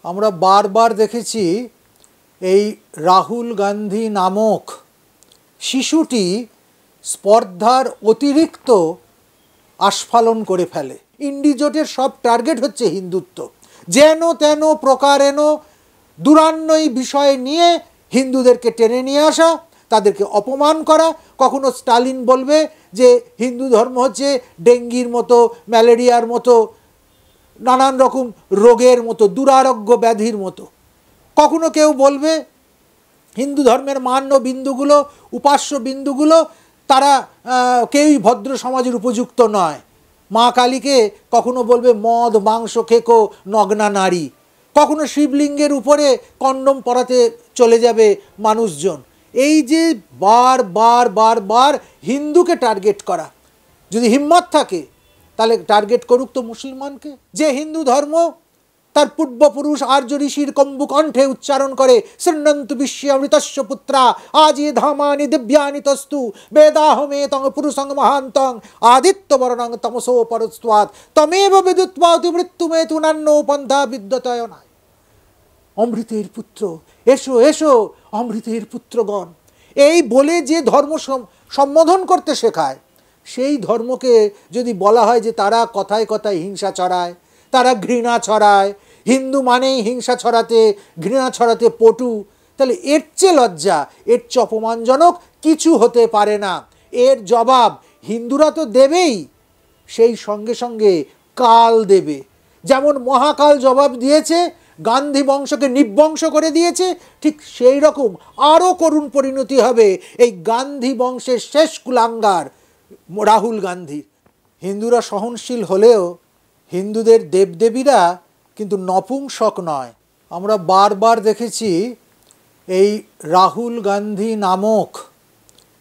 আমরা বারবার দেখেছি এই রাহুল গান্ধী নামক শিশুটি স্পর্ধার অতিরিক্ত আস্ফালন করে ফেলে। ইন্ডিজোটের সব টার্গেট হচ্ছে হিন্দুত্ব, যেন তেন প্রকারেণ দুরান্নই বিষয় নিয়ে হিন্দুদেরকে টেনে নিয়ে আসা, তাদেরকে অপমান করা। কখনো স্টালিন বলবে যে হিন্দু ধর্ম হচ্ছে ডেঙ্গির মতো, ম্যালেরিয়ার মতো, নানান রকম রোগের মতো, দুরারোগ্য ব্যাধির মতো। কখনো কেউ বলবে হিন্দু ধর্মের মান্য বিন্দুগুলো, উপাস্য বিন্দুগুলো, তারা কেউই ভদ্র সমাজের উপযুক্ত নয়। মা কালীকে কখনো বলবে মদ মাংস খেকো নগ্না নারী। কখনো শিবলিঙ্গের উপরে কন্ডম পরাতে চলে যাবে মানুষজন। এই যে বার হিন্দুকে টার্গেট করা, যদি হিম্মত থাকে তাহলে টার্গেট করুক তো মুসলমানকে। যে হিন্দু ধর্ম তার পূর্বপুরুষ আর্য ঋষির কম্বুকণ্ঠে উচ্চারণ করে শৃণ্বন্তু বিশ্বমৃতস্য পুত্রা আজি ধামানি দিব্যানি তস্তু বেদাহমে তং পুরুষং মহান্তং আদিত্যবর্ণং তমসো পরস্ত্বাৎ তমেব বিদুত্বা মৃত্যুমে তুনান্ন পন্থা বিদ্যতয় নয়। অমৃতের পুত্র, এসো এসো অমৃতের পুত্রগণ, এই বলে যে ধর্ম সম্বোধন করতে শেখায়, সেই ধর্মকে যদি বলা হয় যে তারা কথায় কথায় হিংসা ছড়ায়, তারা ঘৃণা ছড়ায়, হিন্দু মানেই হিংসা ছড়াতে ঘৃণা ছড়াতে পটু, তাহলে এর চেয়ে লজ্জা, এর চেয়ে অপমানজনক কিছু হতে পারে না। এর জবাব হিন্দুরা তো দেবেই, সেই সঙ্গে সঙ্গে কাল দেবে। যেমন মহাকাল জবাব দিয়েছে, গান্ধী বংশকে নিবংশ করে দিয়েছে, ঠিক সেই রকম আরও করুণ পরিণতি হবে এই গান্ধী বংশের শেষ কুলাঙ্গার রাহুল গান্ধীর। হিন্দুরা সহনশীল হলেও হিন্দুদের দেবদেবীরা কিন্তু নপুংসক নয়। আমরা বারবার দেখেছি এই রাহুল গান্ধী নামক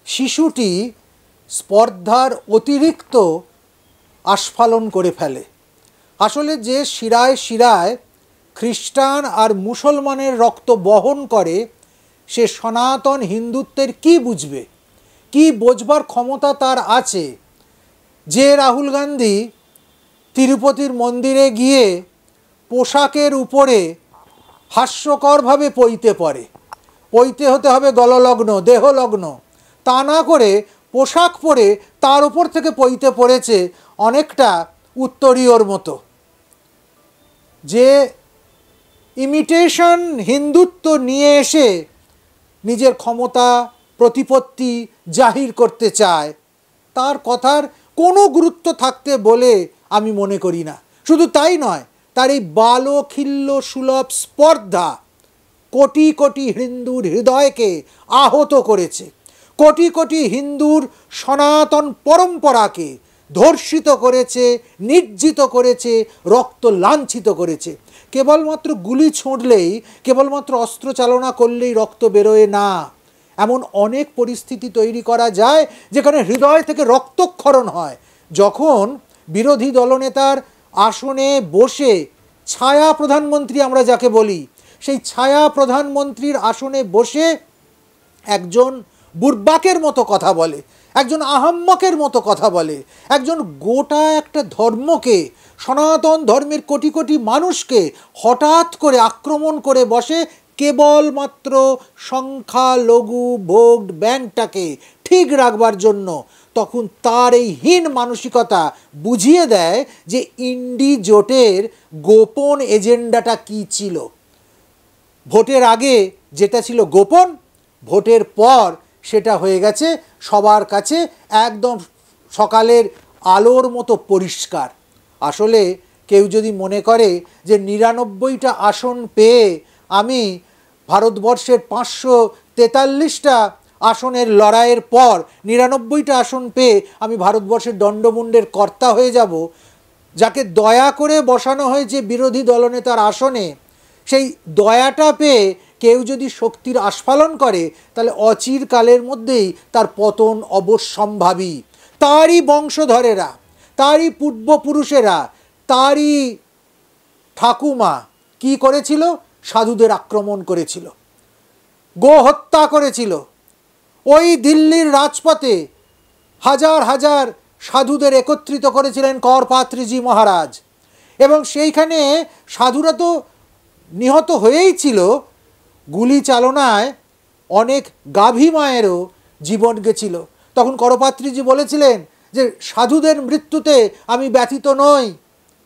শিশুটি স্পর্ধার অতিরিক্ত আস্ফালন করে ফেলে। আসলে যে শিরায় শিরায় খ্রিস্টান আর মুসলমানের রক্ত বহন করে, সে সনাতন হিন্দুত্বের কি বুঝবে, কি বোঝবার ক্ষমতা তার আছে? যে রাহুল গান্ধী তিরুপতির মন্দিরে গিয়ে পোশাকের উপরে হাস্যকরভাবে পইতে পড়ে, পইতে হতে হবে গললগ্ন দেহলগ্ন, তা না করে পোশাক পরে তার উপর থেকে পইতে পড়েছে অনেকটা উত্তরীয়র মতো। যে ইমিটেশন হিন্দুত্ব নিয়ে এসে নিজের ক্ষমতা প্রতিপত্তি জাহির করতে চায়, তার কথার কোনো গুরুত্ব থাকতে বলে আমি মনে করি না। শুধু তাই নয়, তার এই বালখিল্য সুলভ স্পর্ধা কোটি কোটি হিন্দুর হৃদয়কে আহত করেছে, কোটি কোটি হিন্দুর সনাতন পরম্পরাকে ধর্ষিত করেছে, নির্জিত করেছে, রক্ত লাঞ্ছিত করেছে। কেবলমাত্র গুলি ছুঁড়লেই, কেবলমাত্র অস্ত্র চালনা করলেই রক্ত বেরোয় না। এমন অনেক পরিস্থিতি তৈরি করা যায় যেখানে হৃদয় থেকে রক্তক্ষরণ হয়। যখন বিরোধী দলনেতার আসনে বসে ছায়া প্রধানমন্ত্রী আমরা যাকে বলি, সেই ছায়া প্রধানমন্ত্রীর আসনে বসে একজন বুর্বাকের মতো কথা বলে, একজন আহাম্মকের মতো কথা বলে, একজন গোটা একটা ধর্মকে, সনাতন ধর্মের কোটি কোটি মানুষকে হঠাৎ করে আক্রমণ করে বসে কেবলমাত্র সংখ্যালঘু ভোট ব্যাংকটাকে ঠিক রাখবার জন্য, তখন তার এই হীন মানসিকতা বুঝিয়ে দেয় যে ইন্ডি জোটের গোপন এজেন্ডাটা কী ছিল। ভোটের আগে যেটা ছিল গোপন, ভোটের পর সেটা হয়ে গেছে সবার কাছে একদম সকালের আলোর মতো পরিষ্কার। আসলে কেউ যদি মনে করে যে ৯৯টা আসন পেয়ে আমি ভারতবর্ষের ৫৪৩টা আসনের লড়াইয়ের পর ৯৯টা আসন পেয়ে আমি ভারতবর্ষের দণ্ডমুণ্ডের কর্তা হয়ে যাব, যাকে দয়া করে বসানো হয়েছে বিরোধী দলনেতার আসনে, সেই দয়াটা পেয়ে কেউ যদি শক্তির আস্ফালন করে, তাহলে অচিরকালের মধ্যেই তার পতন অবশ্যম্ভাবী। তারই বংশধরেরা, তারই পূর্বপুরুষেরা, তারই ঠাকুমা কি করেছিল? সাধুদের আক্রমণ করেছিল, গো হত্যা করেছিল। ওই দিল্লির রাজপথে হাজার হাজার সাধুদের একত্রিত করেছিলেন করপাত্রীজি মহারাজ, এবং সেইখানে সাধুরা তো নিহত হয়েই ছিল, গুলি চালনায় অনেক গাভী মায়েরও জীবন গেছিল। তখন করপাত্রীজি বলেছিলেন যে সাধুদের মৃত্যুতে আমি ব্যথিত নই,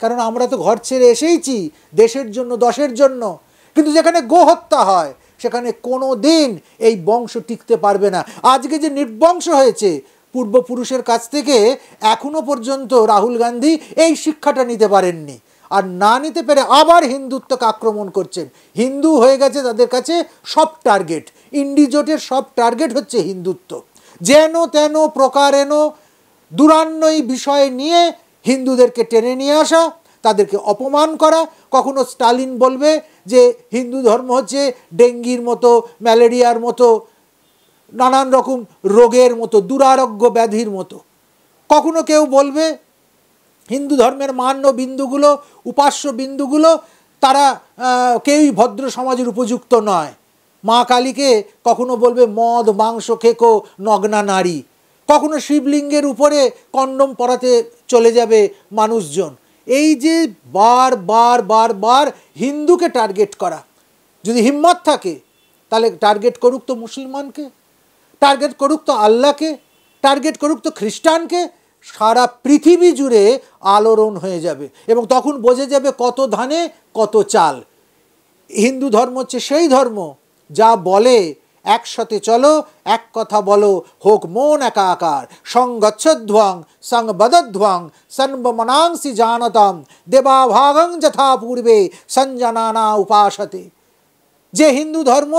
কারণ আমরা তো ঘর ছেড়ে এসেইছি দেশের জন্য, দশের জন্য। কিন্তু যেখানে গোহত্যা হয় সেখানে কোনো দিন এই বংশ টিকতে পারবে না। আজকে যে নির্বংশ হয়েছে, পূর্বপুরুষের কাছ থেকে এখনো পর্যন্ত রাহুল গান্ধী এই শিক্ষাটা নিতে পারেননি, আর না নিতে পেরে আবার হিন্দুত্বকে আক্রমণ করছেন। হিন্দু হয়ে গেছে তাদের কাছে সব টার্গেট, ইন্ডিজোটের সব টার্গেট হচ্ছে হিন্দুত্ব। যেন তেন প্রকারেণ দুরান্নই বিষয় নিয়ে হিন্দুদেরকে টেনে নিয়ে আসা, তাদেরকে অপমান করা। কখনো স্টালিন বলবে যে হিন্দু ধর্ম হচ্ছে ডেঙ্গির মতো, ম্যালেরিয়ার মতো, নানান রকম রোগের মতো, দুরারোগ্য ব্যাধির মতো। কখনো কেউ বলবে হিন্দু ধর্মের মান্য বিন্দুগুলো, উপাস্য বিন্দুগুলো, তারা কেউই ভদ্র সমাজের উপযুক্ত নয়। মা কালীকে কখনো বলবে মদ মাংস খেকো নগ্না নারী। কখনো শিবলিঙ্গের উপরে কন্ডম পরাতে চলে যাবে মানুষজন। এই যে বার বার বার বার হিন্দুকে টার্গেট করা, যদি হিম্মত থাকে তাহলে টার্গেট করুক তো মুসলমানকে, টার্গেট করুক তো আল্লাহকে, টার্গেট করুক তো খ্রিস্টানকে। সারা পৃথিবী জুড়ে আলোড়ন হয়ে যাবে এবং তখন বোঝা যাবে কত ধানে কত চাল। হিন্দু ধর্ম হচ্ছে সেই ধর্ম যা বলে একসাথে চলো, এক কথা বলো, হোক মন একাকার, সঙ্গচ্ছধ্বং সংবদধ্বং সন্বমনাংসি জানতাম দেবাভাগং যথা পূর্বে সঞ্জনানা উপাসতে। যে হিন্দু ধর্ম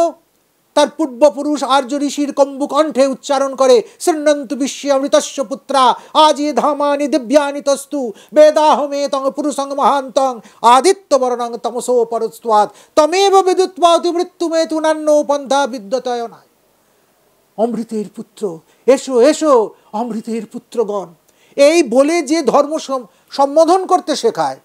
তার পূর্বপুরুষ আর্য ঋষির কম্বুকণ্ঠে উচ্চারণ করে শৃণ্বন্তু বিশ্বমৃতস্য পুত্রা আজি ধামানি দিব্যানি তস্তু বেদাহমেতং পুরুষং মহান্তং আদিত্যবর্ণং তমসো পরস্ত্বাৎ তমেব বিদুত্বা অতিমৃত্যুমেতু নান্নো পন্থা বিদ্যতয় নাই। অমৃতের পুত্র, এসো এসো অমৃতের পুত্রগণ, এই বলে যে ধর্ম সম্বোধন করতে শেখায়,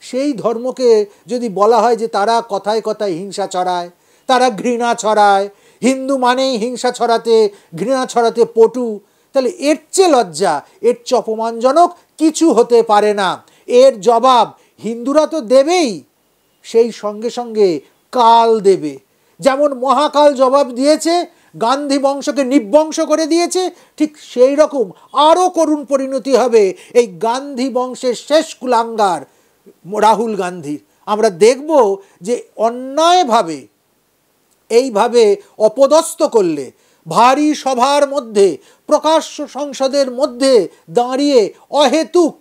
সেই ধর্মকে যদি বলা হয় যে তারা কথায় কথায় হিংসা ছড়ায়, তারা ঘৃণা ছড়ায়, হিন্দু মানেই হিংসা ছড়াতে, ঘৃণা ছড়াতে পটু, তাহলে এর চেয়ে লজ্জা, এর চেয়ে অপমানজনক কিছু হতে পারে না। এর জবাব হিন্দুরা তো দেবেই, সেই সঙ্গে সঙ্গে কাল দেবে। যেমন মহাকাল জবাব দিয়েছে, গান্ধী বংশকে নির্বংশ করে দিয়েছে, ঠিক সেই রকম আরও করুণ পরিণতি হবে এই গান্ধী বংশের শেষ কুলাঙ্গার রাহুল গান্ধীর। আমরা দেখব যে অন্যায়ভাবে এইভাবে অপদস্থ করলে, ভারী সভার মধ্যে, প্রকাশ্য সংসদের মধ্যে দাঁড়িয়ে অহেতুক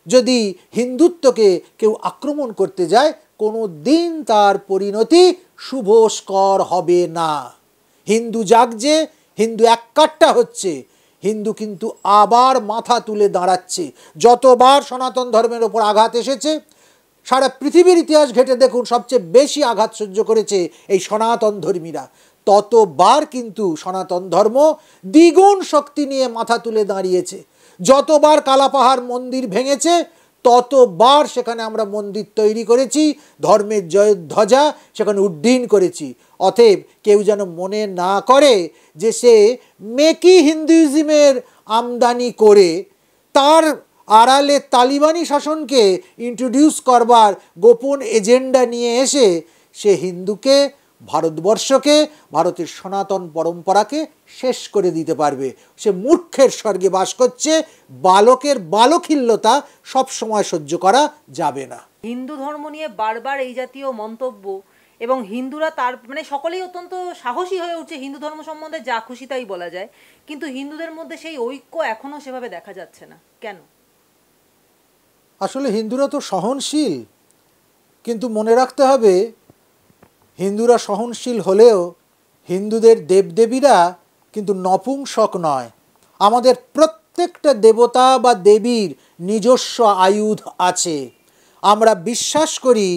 যদি হিন্দুত্বকে কেউ আক্রমণ করতে যায়, কোনো দিন তার পরিণতি শুভস্কর হবে না। হিন্দু জাগছে, হিন্দু এককাট্টা হচ্ছে, হিন্দু কিন্তু আবার মাথা তুলে দাঁড়াচ্ছে। যতবার সনাতন ধর্মের ওপর আঘাত এসেছে, সারা পৃথিবীর ইতিহাস ঘেঁটে দেখুন, সবচেয়ে বেশি আঘাত সহ্য করেছে এই সনাতন ধর্মীরা। ততবার কিন্তু সনাতন ধর্ম দ্বিগুণ শক্তি নিয়ে মাথা তুলে দাঁড়িয়েছে। যতবার কালাপাহাড় মন্দির ভেঙেছে, ততবার সেখানে আমরা মন্দির তৈরি করেছি, ধর্মের জয় ধ্বজা সেখানে উড্ডীন করেছি। অতএব কেউ যেন মনে না করে যে সে মেকি হিন্দুইজমের আমদানি করে তার আড়ালে তালিবানি শাসনকে ইন্ট্রোডিউস করবার গোপন এজেন্ডা নিয়ে এসে সে হিন্দুকে, ভারতবর্ষকে, ভারতের সনাতন পরম্পরাকে শেষ করে দিতে পারবে। সে মূর্খের স্বর্গে বাস করছে। বালকের বালখিল্যতা সবসময় সহ্য করা যাবে না। হিন্দু ধর্ম নিয়ে বারবার এই জাতীয় মন্তব্য, এবং হিন্দুরা তার মানে সকলেই অত্যন্ত সাহসী হয়ে উঠছে হিন্দু ধর্ম সম্বন্ধে, যা খুশি তাই বলা যায়, কিন্তু হিন্দুদের মধ্যে সেই ঐক্য এখনো সেভাবে দেখা যাচ্ছে না কেন? আসলে হিন্দুরা তো সহনশীল, কিন্তু মনে রাখতে হবে হিন্দুরা সহনশীল হলেও হিন্দুদের দেবদেবীরা কিন্তু নপুংসক নয়। আমাদের প্রত্যেকটা দেবতা বা দেবীর নিজস্ব আয়ুধ আছে। আমরা বিশ্বাস করি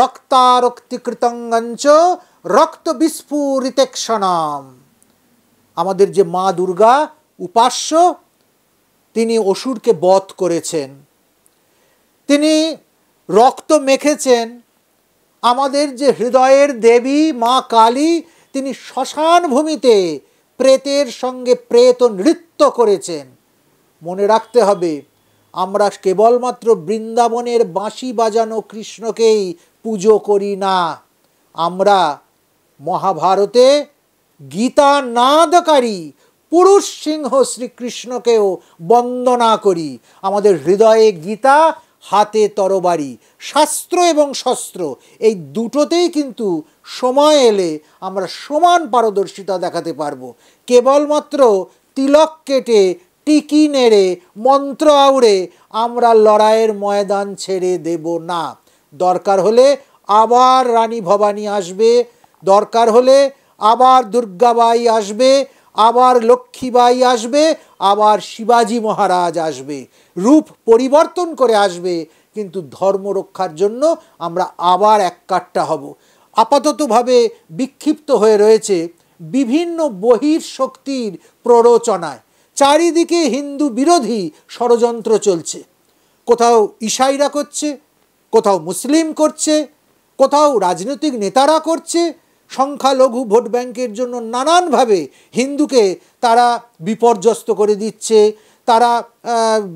রক্তারক্তিকৃতঙ্গঞ্চ রক্ত বিস্ফুরিতেক্ষণাম। আমাদের যে মা দুর্গা উপাস্য, তিনি অসুরকে বধ করেছেন, তিনি রক্ত মেখেছেন। আমাদের যে হৃদয়ের দেবী মা কালী, তিনি শ্মশান ভূমিতে প্রেতের সঙ্গে প্রেত নৃত্য করেছেন। মনে রাখতে হবে আমরা কেবলমাত্র বৃন্দাবনের বাঁশি বাজানো কৃষ্ণকেই পুজো করি না, আমরা মহাভারতে গীতা নাদকারী পুরুষ সিংহ শ্রীকৃষ্ণকেও বন্দনা করি। আমাদের হৃদয়ে গীতা, হাতে তরবারি, শাস্ত্র এবং শস্ত্র এই দুটোতেই কিন্তু সময় এলে আমরা সমান পারদর্শিতা দেখাতে পারবো। কেবলমাত্র তিলক কেটে, টিকি নেড়ে, মন্ত্র আউড়ে আমরা লড়াইয়ের ময়দান ছেড়ে দেব না। দরকার হলে আবার রানী ভবানী আসবে, দরকার হলে আবার দুর্গাবাই আসবে, আবার লক্ষ্মীবাই আসবে, আবার শিবাজি মহারাজ আসবে, রূপ পরিবর্তন করে আসবে, কিন্তু ধর্ম রক্ষার জন্য আমরা আবার এককাট্টা হব। আপাততভাবে বিক্ষিপ্ত হয়ে রয়েছে বিভিন্ন বহির্শক্তির প্ররোচনায়। চারিদিকে হিন্দু বিরোধী ষড়যন্ত্র চলছে। কোথাও ঈসাইরা করছে, কোথাও মুসলিম করছে, কোথাও রাজনৈতিক নেতারা করছে। সংখ্যালঘু ভোট ব্যাংকের জন্য নানানভাবে হিন্দুকে তারা বিপর্যস্ত করে দিচ্ছে, তারা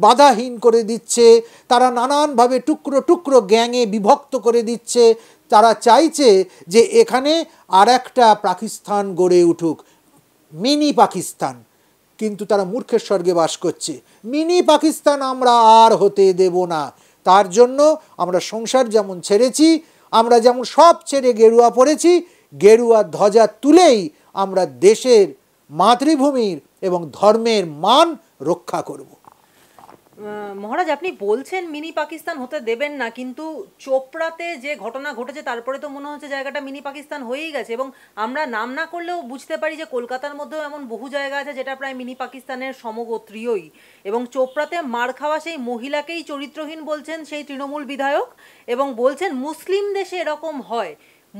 বাধাহীন করে দিচ্ছে, তারা নানানভাবে টুকরো টুকরো গ্যাংয়ে বিভক্ত করে দিচ্ছে। তারা চাইছে যে এখানে আর একটা পাকিস্তান গড়ে উঠুক, মিনি পাকিস্তান। কিন্তু তারা মূর্খের স্বর্গে বাস করছে। মিনি পাকিস্তান আমরা আর হতে দেব না। তার জন্য আমরা সংসার যেমন ছেড়েছি, আমরা যেমন সব ছেড়ে গেরুয়া পড়েছি, গেরুয়া ধ্বজা তুলেই আমরা দেশের, মাতৃভূমির এবং ধর্মের মান রক্ষা করব। মহারাজ, আপনি বলছেন মিনি পাকিস্তান হতে দেবেন না, কিন্তু চোপড়াতে যে ঘটনা ঘটেছে তারপরে তো মনে হচ্ছে জায়গাটা মিনি পাকিস্তান হয়েই গেছে। এবং আমরা নাম না করলেও বুঝতে পারি যে কলকাতার মধ্যেও এমন বহু জায়গা আছে যেটা প্রায় মিনি পাকিস্তানের সমগোত্রীয়ই। এবং চোপড়াতে মার খাওয়া সেই মহিলাকেই চরিত্রহীন বলছেন সেই তৃণমূল বিধায়ক, এবং বলছেন মুসলিম দেশে এরকম হয়।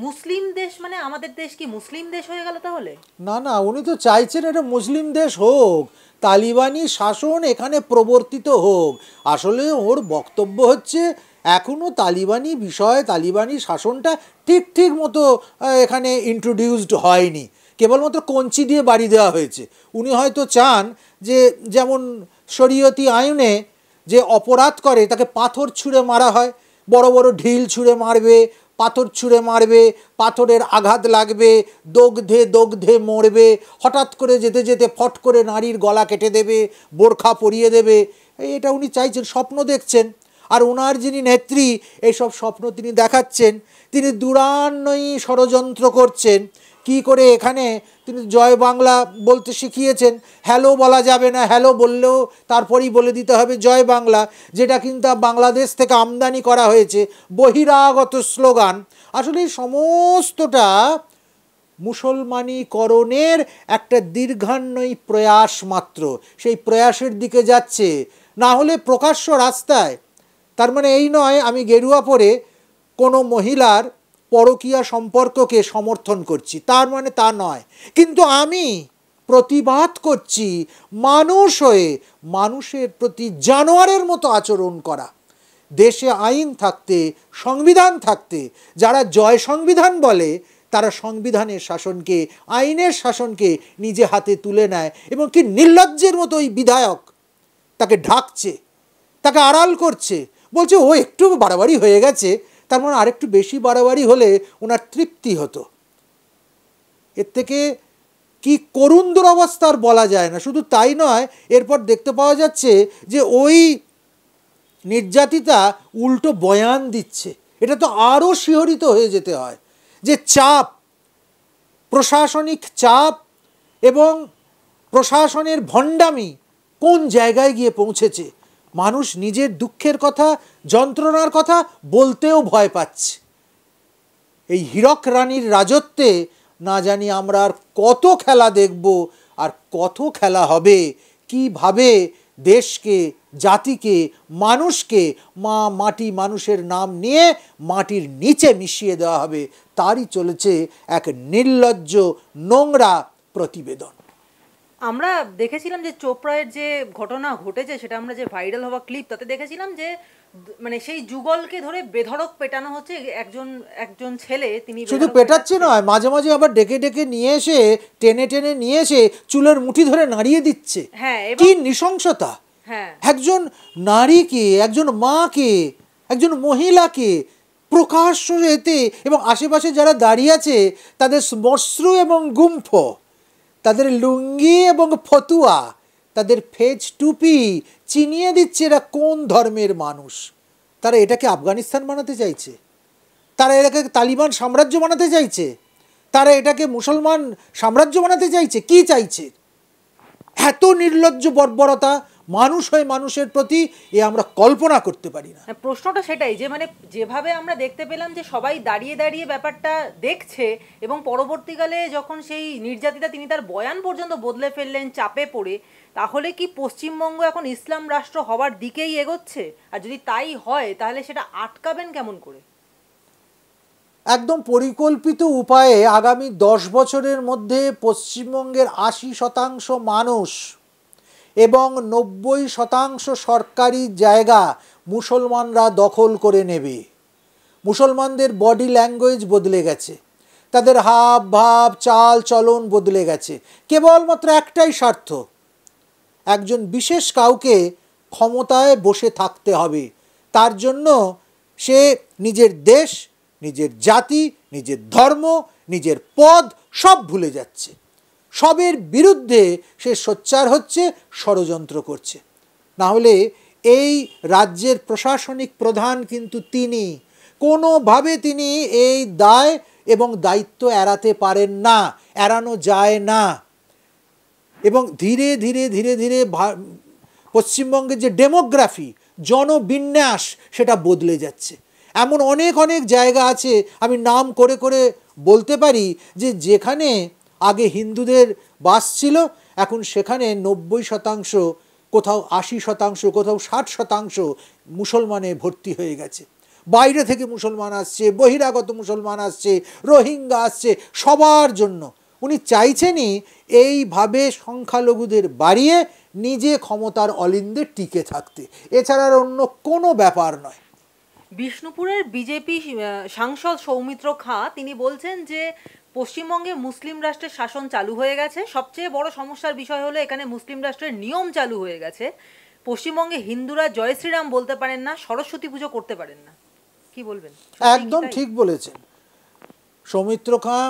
মুসলিম দেশ মানে আমাদের দেশ কি মুসলিম দেশ হয়ে গেল তাহলে? না না, উনি তো চাইছেন এটা মুসলিম দেশ হোক, তালিবানি শাসন এখানে প্রবর্তিত হোক। আসলে ওর বক্তব্য হচ্ছে এখনও তালিবানি বিষয়, তালিবানি শাসনটা ঠিক মতো এখানে ইন্ট্রোডিউসড হয়নি, কেবলমাত্র কঞ্চি দিয়ে বাড়ি দেওয়া হয়েছে। উনি হয়তো চান যে যেমন শরীয়তি আইনে যে অপরাধ করে তাকে পাথর ছুঁড়ে মারা হয়, বড় বড় ঢিল ছুঁড়ে মারবে, পাথর ছুঁড়ে মারবে, পাথরের আঘাত লাগবে, দগ্ধে মরবে, হঠাৎ করে যেতে যেতে ফট করে নারীর গলা কেটে দেবে, বোরখা পরিয়ে দেবে। এটা উনি চাইছেন, স্বপ্ন দেখছেন। আর ওনার যিনি নেত্রী, এইসব স্বপ্ন তিনি দেখাচ্ছেন। তিনি দুরান্নয়ী ষড়যন্ত্র করছেন। কি করে এখানে তিনি জয় বাংলা বলতে শিখিয়েছেন। হ্যালো বলা যাবে না, হ্যালো বললেও তারপরেই বলে দিতে হবে জয় বাংলা, যেটা কিন্তু বাংলাদেশ থেকে আমদানি করা হয়েছে, বহিরাগত স্লোগান। আসলে সমস্তটা মুসলমানীকরণের একটা দীর্ঘান্বয়ী প্রয়াস মাত্র, সেই প্রয়াসের দিকে যাচ্ছে। না হলে প্রকাশ্য রাস্তায়, তার মানে এই নয় আমি গেরুয়া পরে কোনো মহিলার পরকীয়া সম্পর্ককে সমর্থন করছি, তার মানে তা নয়। কিন্তু আমি প্রতিবাদ করছি মানুষ হয়ে মানুষের প্রতি জানোয়ারের মতো আচরণ করা। দেশে আইন থাকতে, সংবিধান থাকতে যারা জয় সংবিধান বলে, তারা সংবিধানের শাসনকে, আইনের শাসনকে নিজে হাতে তুলে নেয়। এবং কি নির্লজ্জের মতো ওই বিধায়ক তাকে ঢাকছে, তাকে আড়াল করছে, বলছে ও একটু বাড়াবাড়ি হয়ে গেছে, তার মানে আরেকটু বেশি বাড়াবাড়ি হলে ওনার তৃপ্তি হতো। এর থেকে কি করুণ দুরবস্থা আর বলা যায় না। শুধু তাই নয়, এরপর দেখতে পাওয়া যাচ্ছে যে ওই নির্যাতিতা উল্টো বয়ান দিচ্ছে। এটা তো আরও শিহরিত হয়ে যেতে হয় যে চাপ, প্রশাসনিক চাপ এবং প্রশাসনের ভণ্ডামি কোন জায়গায় গিয়ে পৌঁছেছে। মানুষ নিজের দুঃখের কথা, যন্ত্রণার কথা বলতেও ভয় পাচ্ছে। এই হীরক রানীর রাজত্বে না জানি আমরা আর কত খেলা দেখব, আর কত খেলা হবে। কিভাবে দেশকে, জাতিকে, মানুষকে মা মাটি মানুষের নাম নিয়ে মাটির নিচে মিশিয়ে দেওয়া হবে, তারই চলেছে এক নির্লজ্জ নোংরা প্রতিবেদন। আমরা দেখেছিলাম যে চোপড়ার যে ঘটনা ঘটেছে, সেটা আমরা যে ভাইরাল হওয়া ক্লিপ, তাতে দেখেছিলাম যে মানে সেই যুগলকে ধরে বেধড়ক পেটানো হচ্ছে। একজন ছেলে, তিনি শুধু পেটাচ্ছে নয়, মাঝে মাঝে আবার ডেকে ডেকে নিয়ে এসে, টেনে টেনে নিয়ে এসে চুলের মুঠি ধরে নাড়িয়ে দিচ্ছে। হ্যাঁ, কি নৃশংসতা! হ্যাঁ, একজন নারীকে, একজন মাকে, একজন মহিলাকে প্রকাশ্য এতে, এবং আশেপাশে যারা দাঁড়িয়ে আছে তাদের মশ্রু এবং গুম্ফ, তাদের লুঙ্গি এবং ফতুয়া, তাদের ফেজ টুপি চিনিয়ে দিচ্ছে এরা কোন ধর্মের মানুষ। তারা এটাকে আফগানিস্তান বানাতে চাইছে, তারা এটাকে তালিবান সাম্রাজ্য বানাতে চাইছে, তারা এটাকে মুসলমান সাম্রাজ্য বানাতে চাইছে, কি চাইছে? এত নির্লজ্জ বর্বরতা মানুষ হয়ে মানুষের প্রতি, এ আমরা কল্পনা করতে পারি না। প্রশ্নটা সেটাই যে মানে যেভাবে আমরা দেখতে পেলাম যে সবাই দাঁড়িয়ে দাঁড়িয়ে ব্যাপারটা দেখছে, এবং পরবর্তীকালে যখন সেই নির্যাতিতা তিনি তার বয়ান পর্যন্ত বদলে ফেললেন চাপে পড়ে, তাহলে কি পশ্চিমবঙ্গ এখন ইসলাম রাষ্ট্র হওয়ার দিকেই এগোচ্ছে? আর যদি তাই হয় তাহলে সেটা আটকাবেন কেমন করে? একদম পরিকল্পিত উপায়ে আগামী 10 বছরের মধ্যে পশ্চিমবঙ্গের 80% মানুষ এবং 90% সরকারি জায়গা মুসলমানরা দখল করে নেবে। মুসলমানদের বডি ল্যাঙ্গুয়েজ বদলে গেছে, তাদের হাব ভাব চাল চলন বদলে গেছে, কেবলমাত্র একটাই স্বার্থ, একজন বিশেষ কাউকে ক্ষমতায় বসে থাকতে হবে। তার জন্য সে নিজের দেশ, নিজের জাতি, নিজের ধর্ম, নিজের পদ সব ভুলে যাচ্ছে। সবের বিরুদ্ধে সে সোচ্চার হচ্ছে, ষড়যন্ত্র করছে। না হলে এই রাজ্যের প্রশাসনিক প্রধান কিন্তু তিনি, কোনোভাবে তিনি এই দায় এবং দায়িত্ব এড়াতে পারেন না, এড়ানো যায় না। এবং ধীরে ধীরে ধীরে ধীরে পশ্চিমবঙ্গের যে ডেমোগ্রাফি, জনবিন্যাস, সেটা বদলে যাচ্ছে। এমন অনেক অনেক জায়গা আছে, আমি নাম করে করে বলতে পারি, যে যেখানে আগে হিন্দুদের বাস ছিল, এখন সেখানে 90%, কোথাও 80%, কোথাও 60% মুসলমানে ভর্তি হয়ে গেছে। বাইরে থেকে মুসলমান আসছে, বহিরাগত মুসলমান আসছে, রোহিঙ্গা আসছে, সবার জন্য উনি চাইছেনই এইভাবে সংখ্যালঘুদের বাড়িয়ে নিজে ক্ষমতার অলিন্দে টিকে থাকতে, এছাড়া অন্য কোনো ব্যাপার নয়। বিষ্ণুপুরের বিজেপি সাংসদ সৌমিত্র খাঁ তিনি বলছেন যে পশ্চিমবঙ্গে মুসলিম রাষ্ট্রের শাসন চালু হয়ে গেছে, সবচেয়ে বড় সমস্যার বিষয় হলো এখানে মুসলিম রাষ্ট্রের নিয়ম চালু হয়ে গেছে। পশ্চিমবঙ্গে হিন্দুরা জয় শ্রীরাম বলতে পারেন না, সরস্বতী পুজো করতে পারেন না। কি বলবেন? একদম ঠিক বলেছেন সৌমিত্র খাঁ,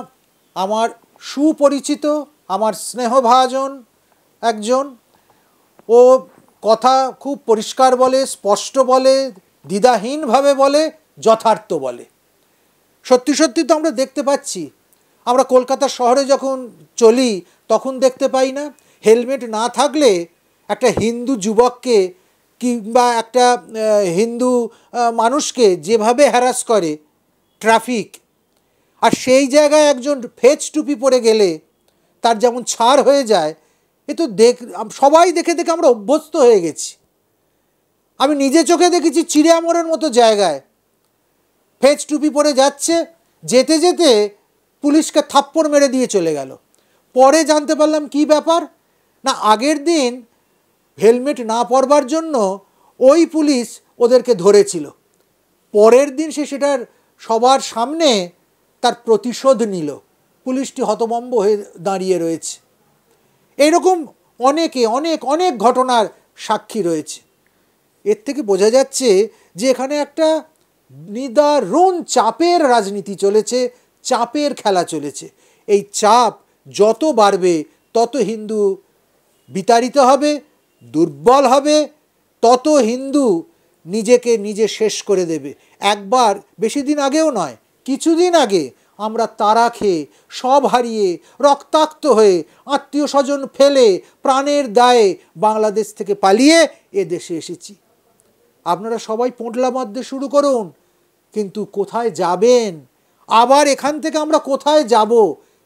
আমার সুপরিচিত, আমার স্নেহভাজন একজন। ও কথা খুব পরিষ্কার বলে, স্পষ্ট বলে, দ্বিধাহীনভাবে বলে, যথার্থ বলে। সত্যি সত্যি তো আমরা দেখতে পাচ্ছি, আমরা কলকাতা শহরে যখন চলি তখন দেখতে পাই না, হেলমেট না থাকলে একটা হিন্দু যুবককে কিংবা একটা হিন্দু মানুষকে যেভাবে হ্যারাস করে ট্রাফিক, আর সেই জায়গায় একজন ফেজ টুপি পরে গেলে তার যেমন ছাড় হয়ে যায়, এ তো সবাই দেখে দেখে আমরা অভ্যস্ত হয়ে গেছি। আমি নিজে চোখে দেখেছি চিড়িয়ামোড়ের মতো জায়গায় ফেজ টুপি পরে যাচ্ছে, যেতে যেতে পুলিশকে থাপ্পড় মেরে দিয়ে চলে গেল। পরে জানতে পারলাম কি ব্যাপার, না আগের দিন হেলমেট না পরবার জন্য ওই পুলিশ ওদেরকে ধরেছিল, পরের দিন সে সেটার সবার সামনে তার প্রতিশোধ নিল। পুলিশটি হতভম্ব হয়ে দাঁড়িয়ে রয়েছে। এরকম অনেকে অনেক অনেক ঘটনার সাক্ষী রয়েছে। এর থেকে বোঝা যাচ্ছে যে এখানে একটা নিদারুণ চাপের রাজনীতি চলেছে, চাপের খেলা চলেছে। এই চাপ যত বাড়বে তত হিন্দু বিতাড়িত হবে, দুর্বল হবে, তত হিন্দু নিজেকে নিজে শেষ করে দেবে। একবার, বেশি দিন আগেও নয়, কিছুদিন আগে আমরা তারা খেয়ে, সব হারিয়ে, রক্তাক্ত হয়ে, আত্মীয় স্বজন ফেলে, প্রাণের দায়ে বাংলাদেশ থেকে পালিয়ে এ দেশে এসেছি। আপনারা সবাই পোঁটলা বাঁধতে শুরু করুন, কিন্তু কোথায় যাবেন, আবার এখান থেকে আমরা কোথায় যাব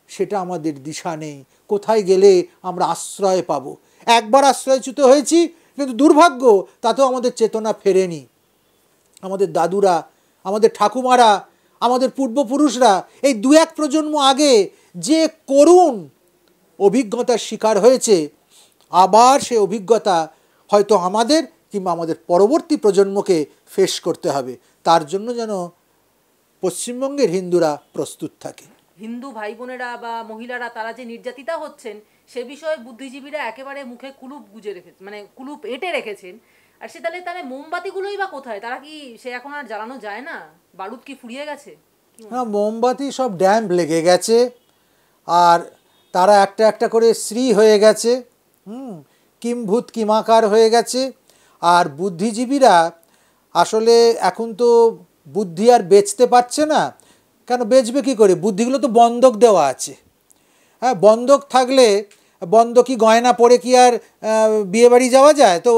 সেটা আমাদের দিশা নেই। কোথায় গেলে আমরা আশ্রয় পাব? একবার আশ্রয়চ্যুত হয়েছি, কিন্তু দুর্ভাগ্য তাতেও আমাদের চেতনা ফেরেনি। আমাদের দাদুরা, আমাদের ঠাকুমারা, আমাদের পূর্বপুরুষরা এই 2-1 প্রজন্ম আগে যে করুণ অভিজ্ঞতার শিকার হয়েছে, আবার সে অভিজ্ঞতা হয়তো আমাদের কিংবা আমাদের পরবর্তী প্রজন্মকে ফেস করতে হবে। তার জন্য যেন পশ্চিমবঙ্গের হিন্দুরা প্রস্তুত থাকে। হিন্দু ভাই বোনেরা বা মহিলারা তারা যে নির্যাতিতা হচ্ছেন সে বিষয়ে বুদ্ধিজীবীরা একেবারে মুখে কুলুপ গুজে রেখেছেন, মানে কুলুপ এঁটে রেখেছেন। আর সে তাহলে তাহলে মোমবাতিগুলোই বা কোথায়? তারা কি সে এখন আর জ্বালানো যায় না? বারুদ কি ফুরিয়ে গেছে? হ্যাঁ, মোমবাতি সব ড্যাম্প লেগে গেছে, আর তারা একটা একটা করে শ্রী হয়ে গেছে, কিম্ভূত কিমাকার হয়ে গেছে। আর বুদ্ধিজীবীরা আসলে এখন তো বুদ্ধি আর বেচতে পারছে না। কেন বেচবে কী করে? বুদ্ধিগুলো তো বন্ধক দেওয়া আছে। হ্যাঁ, বন্ধক থাকলে বন্ধকি গয়না পরে কি আর বিয়েবাড়ি যাওয়া যায়? তো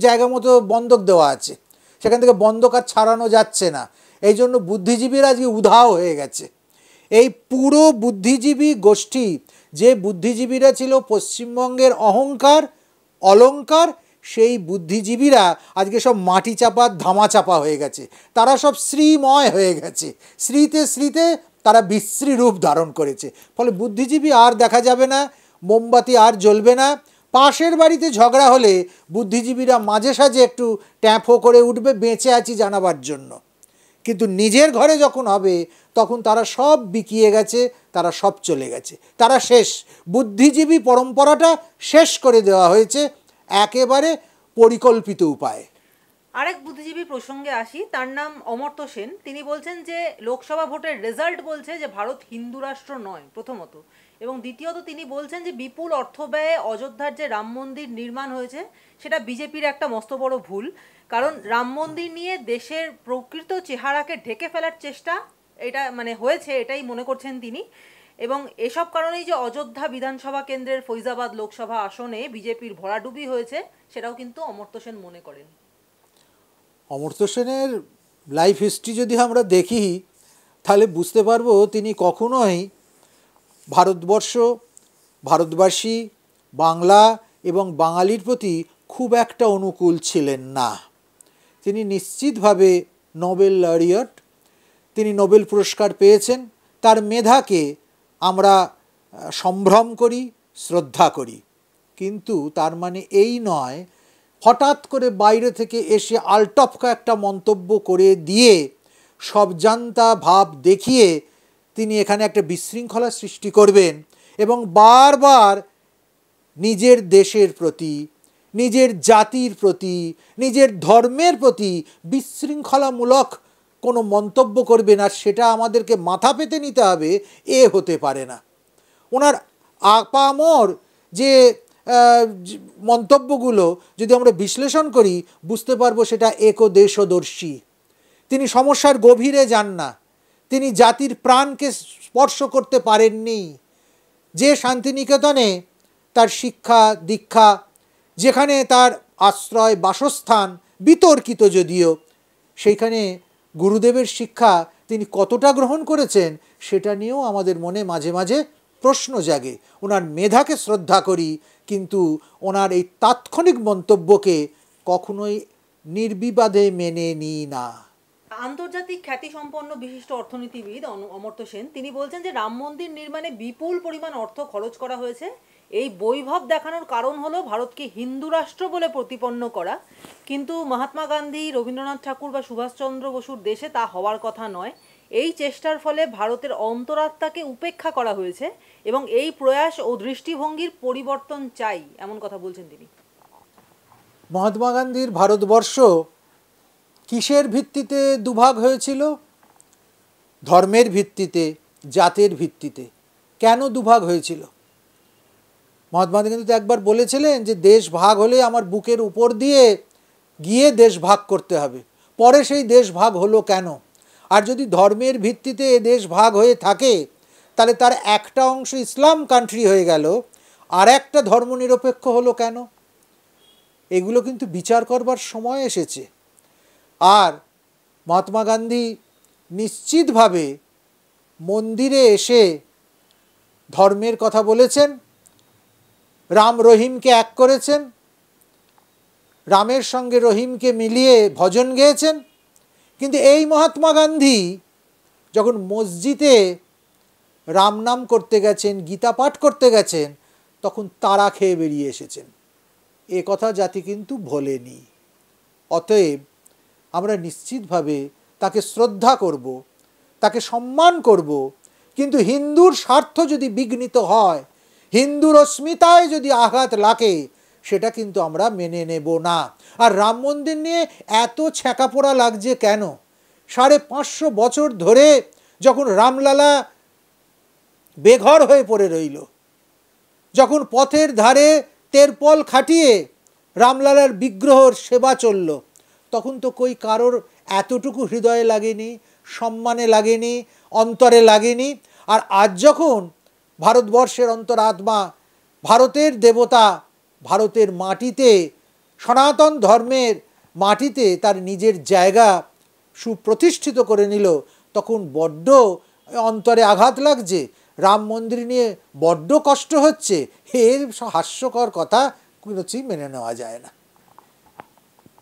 জায়গা মতো বন্ধক দেওয়া আছে, সেখান থেকে বন্ধক আর ছাড়ানো যাচ্ছে না। এই জন্য বুদ্ধিজীবীরা আজকে উধাও হয়ে গেছে। এই পুরো বুদ্ধিজীবী গোষ্ঠী, যে বুদ্ধিজীবীরা ছিল পশ্চিমবঙ্গের অহংকার অলংকার, সেই বুদ্ধিজীবীরা আজকে সব মাটি চাপা ধামা চাপা হয়ে গেছে। তারা সব শ্রীময় হয়ে গেছে, শ্রীতে শ্রীতে তারা বিশ্রী রূপ ধারণ করেছে। ফলে বুদ্ধিজীবী আর দেখা যাবে না, মোমবাতি আর জ্বলবে না। পাশের বাড়িতে ঝগড়া হলে বুদ্ধিজীবীরা মাঝে সাঝে একটু ট্যাঁফো করে উঠবে, বেঁচে আছি জানাবার জন্য। কিন্তু নিজের ঘরে যখন হবে তখন তারা সব বিকিয়ে গেছে, তারা সব চলে গেছে, তারা শেষ। বুদ্ধিজীবী পরম্পরাটা শেষ করে দেওয়া হয়েছে একেবারে পরিকল্পিত উপায়ে। আরেক বুদ্ধিজীবী প্রসঙ্গে আসি, তার নাম অমর্ত্য সেন। তিনি বলছেন যে লোকসভা ভোটের রেজাল্ট বলছে যে ভারত হিন্দু রাষ্ট্র নয়, প্রথমত, এবং দ্বিতীয়ত তিনি বলছেন যে বিপুল অর্থ ব্যয়ে অযোধ্যার যে রাম মন্দির নির্মাণ হয়েছে সেটা বিজেপির একটা মস্ত বড় ভুল। কারণ রাম মন্দির নিয়ে দেশের প্রকৃত চেহারাকে ঢেকে ফেলার চেষ্টা এটা মানে হয়েছে, এটাই মনে করছেন তিনি। এবং এসব কারণেই যে অযোধ্যা বিধানসভা কেন্দ্রের ফৈজাবাদ লোকসভা আসনে বিজেপির ভরাডুবি হয়েছে, সেটাও কিন্তু অমর্ত্য সেন মনে করেন। অমর্ত্য সেনের লাইফ হিস্ট্রি যদি আমরা দেখি তাহলে বুঝতে পারবো তিনি কখনোই ভারতবর্ষ, ভারতবাসী, বাংলা এবং বাঙালির প্রতি খুব একটা অনুকূল ছিলেন না। তিনি নিশ্চিতভাবে নোবেল লরিয়ট, তিনি নোবেল পুরস্কার পেয়েছেন। তার মেধাকে আমরা সম্ভ্রম করি, শ্রদ্ধা করি, কিন্তু তার মানে এই নয় হঠাৎ করে বাইরে থেকে এসে আলটপকা একটা মন্তব্য করে দিয়ে সব জানতা ভাব দেখিয়ে তিনি এখানে একটা বিশৃঙ্খলা সৃষ্টি করবেন এবং বারবার নিজের দেশের প্রতি, নিজের জাতির প্রতি, নিজের ধর্মের প্রতি বিশৃঙ্খলামূলক কোনো মন্তব্য করবেন। আর সেটা আমাদেরকে মাথা পেতে নিতে হবে, এ হতে পারে না। ওনার আপামর যে মন্তব্যগুলো যদি আমরা বিশ্লেষণ করি বুঝতে পারবো সেটা একদেশদর্শী। তিনি সমস্যার গভীরে যান না, তিনি জাতির প্রাণকে স্পর্শ করতে পারেননি। যে শান্তিনিকেতনে তার শিক্ষা দীক্ষা, যেখানে তার আশ্রয় বাসস্থান বিতর্কিত যদিও, সেইখানে গুরুদেবের শিক্ষা তিনি কতটা গ্রহণ করেছেন সেটা নিয়েও আমাদের মনে মাঝে মাঝে প্রশ্ন জাগে। ওনার মেধাকে শ্রদ্ধা করি, কিন্তু ওনার এই তাৎক্ষণিক মন্তব্যকে কখনোই নির্বিবাদে মেনে নিই না। আন্তর্জাতিক খ্যাতিসম্পন্ন বিশিষ্ট অর্থনীতিবিদ অমর্ত্য সেন তিনি বলছেন যে রাম মন্দির নির্মাণে বিপুল পরিমাণ অর্থ খরচ করা হয়েছে। এই বৈভব দেখানোর কারণ হলো ভারতকে হিন্দু রাষ্ট্র বলে প্রতিপন্ন করা, কিন্তু মহাত্মা গান্ধী, রবীন্দ্রনাথ ঠাকুর বা সুভাষচন্দ্র বসুর দেশে তা হওয়ার কথা নয়। এই চেষ্টার ফলে ভারতের অন্তরাত্মাকে উপেক্ষা করা হয়েছে এবং এই প্রয়াস ও দৃষ্টিভঙ্গির পরিবর্তন চাই, এমন কথা বলছেন তিনি। মহাত্মা গান্ধীর ভারতবর্ষ কিসের ভিত্তিতে দুভাগ হয়েছিল? ধর্মের ভিত্তিতে, জাতের ভিত্তিতে। কেন দুভাগ হয়েছিল? মহাত্মা গান্ধী কিন্তু একবার বলেছিলেন যে দেশ ভাগ হলে আমার বুকের উপর দিয়ে গিয়ে দেশ ভাগ করতে হবে। পরে সেই দেশ ভাগ হলো কেন? আর যদি ধর্মের ভিত্তিতে এ দেশ ভাগ হয়ে থাকে তাহলে তার একটা অংশ ইসলাম কান্ট্রি হয়ে গেল, আর একটা ধর্মনিরপেক্ষ হলো কেন? এগুলো কিন্তু বিচার করবার সময় এসেছে। আর মহাত্মা গান্ধী নিশ্চিতভাবে মন্দিরে এসে ধর্মের কথা বলেছেন, রাম রহিমকে এক করেছেন, রামের সঙ্গে রহিমকে মিলিয়ে ভজন গেয়েছেন। কিন্তু এই মহাত্মা গান্ধী যখন মসজিদে রাম নাম করতে গেছেন, গীতা পাঠ করতে গেছেন, তখন তারা খেয়ে বেরিয়ে এসেছেন। এ কথা জাতি কিন্তু ভোলেনি। অতএব আমরা নিশ্চিতভাবে তাকে শ্রদ্ধা করব, তাকে সম্মান করব, কিন্তু হিন্দুর স্বার্থ যদি বিঘ্নিত হয়, হিন্দুর অস্মিতায় যদি আঘাত লাগে, সেটা কিন্তু আমরা মেনে নেব না। আর রাম মন্দির নিয়ে এত ছ্যাঁকাপোড়া লাগছে কেন? 550 বছর ধরে যখন রামলালা বেঘর হয়ে পড়ে রইল, যখন পথের ধারে তেরপল খাটিয়ে রামলালার বিগ্রহর সেবা চলল, তখন তো কই কারোর এতটুকু হৃদয়ে লাগেনি, সম্মানে লাগেনি, অন্তরে লাগেনি। আর আজ যখন ভারতবর্ষের অন্তরাত্মা, ভারতের দেবতা, ভারতের মাটিতে, সনাতন ধর্মের মাটিতে তার নিজের জায়গা সুপ্রতিষ্ঠিত করে নিল, তখন বড্ড অন্তরে আঘাত লাগছে, রাম মন্দির নিয়ে বড্ড কষ্ট হচ্ছে। এর হাস্যকর কথা কোনোই মেনে নেওয়া যায় না।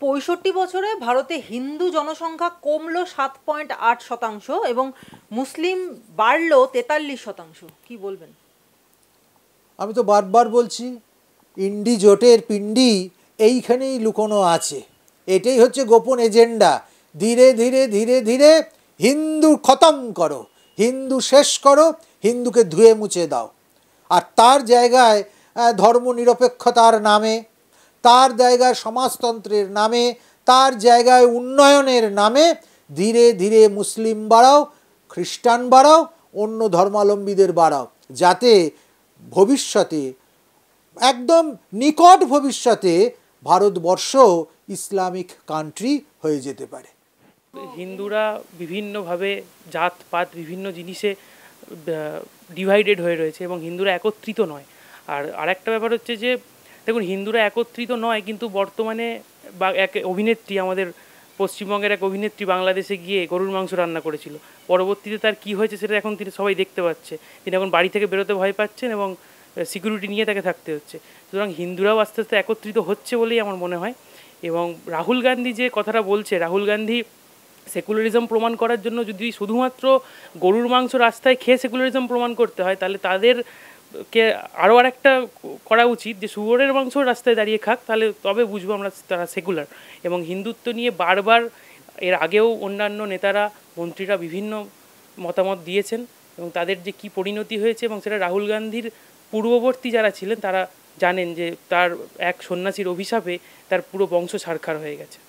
65 বছরে ভারতে হিন্দু জনসংখ্যা কমলো 7.8% এবং মুসলিম বাড়লো 43%। কি বলবেন? আমি তো বারবার বলছি, ইন্ডি জোটের পিণ্ডি এইখানেই লুকোনো আছে। এটাই হচ্ছে গোপন এজেন্ডা। ধীরে ধীরে ধীরে ধীরে হিন্দু খতম করো, হিন্দু শেষ করো, হিন্দুকে ধুয়ে মুছে দাও। আর তার জায়গায় ধর্মনিরপেক্ষতার নামে, তার জায়গায় সমাজতন্ত্রের নামে, তার জায়গায় উন্নয়নের নামে ধীরে ধীরে মুসলিম বাড়াও, খ্রিস্টান বাড়াও, অন্য ধর্মাবলম্বীদের বাড়াও, যাতে ভবিষ্যতে, একদম নিকট ভবিষ্যতে ভারতবর্ষ ইসলামিক কান্ট্রি হয়ে যেতে পারে। হিন্দুরা বিভিন্নভাবে জাতপাত বিভিন্ন জিনিসে ডিভাইডেড হয়ে রয়েছে এবং হিন্দুরা একত্রিত নয়। আর আরেকটা ব্যাপার হচ্ছে যে দেখুন, হিন্দুরা একত্রিত নয়, কিন্তু বর্তমানে বা এক অভিনেত্রী, আমাদের পশ্চিমবঙ্গের এক অভিনেত্রী বাংলাদেশে গিয়ে গরুর মাংস রান্না করেছিল। পরবর্তীতে তার কী হয়েছে সেটা এখন তিনি সবাই দেখতে পাচ্ছে। তিনি এখন বাড়ি থেকে বেরোতে ভয় পাচ্ছেন এবং সিকিউরিটি নিয়ে তাকে থাকতে হচ্ছে। সুতরাং হিন্দুরাও আস্তে আস্তে একত্রিত হচ্ছে বলেই আমার মনে হয়। এবং রাহুল গান্ধী যে কথাটা বলছে, রাহুল গান্ধী সেকুলারিজম প্রমাণ করার জন্য যদি শুধুমাত্র গরুর মাংস রাস্তায় খেয়ে সেকুলারিজম প্রমাণ করতে হয়, তাহলে তাদেরকে আরও আরেকটা করা উচিত যে শুয়োরের মাংস রাস্তায় দাঁড়িয়ে খাক, তাহলে তবে বুঝবো আমরা তারা সেকুলার। এবং হিন্দুত্ব নিয়ে বারবার এর আগেও অন্যান্য নেতারা, মন্ত্রীরা বিভিন্ন মতামত দিয়েছেন এবং তাদের যে কী পরিণতি হয়েছে, এবং সেটা রাহুল গান্ধীর পূর্ববর্তী যারা ছিলেন তারা জানেন যে তার এক সন্ন্যাসীর অভিশাপে তার পুরো বংশ ছারখার হয়ে গেছে।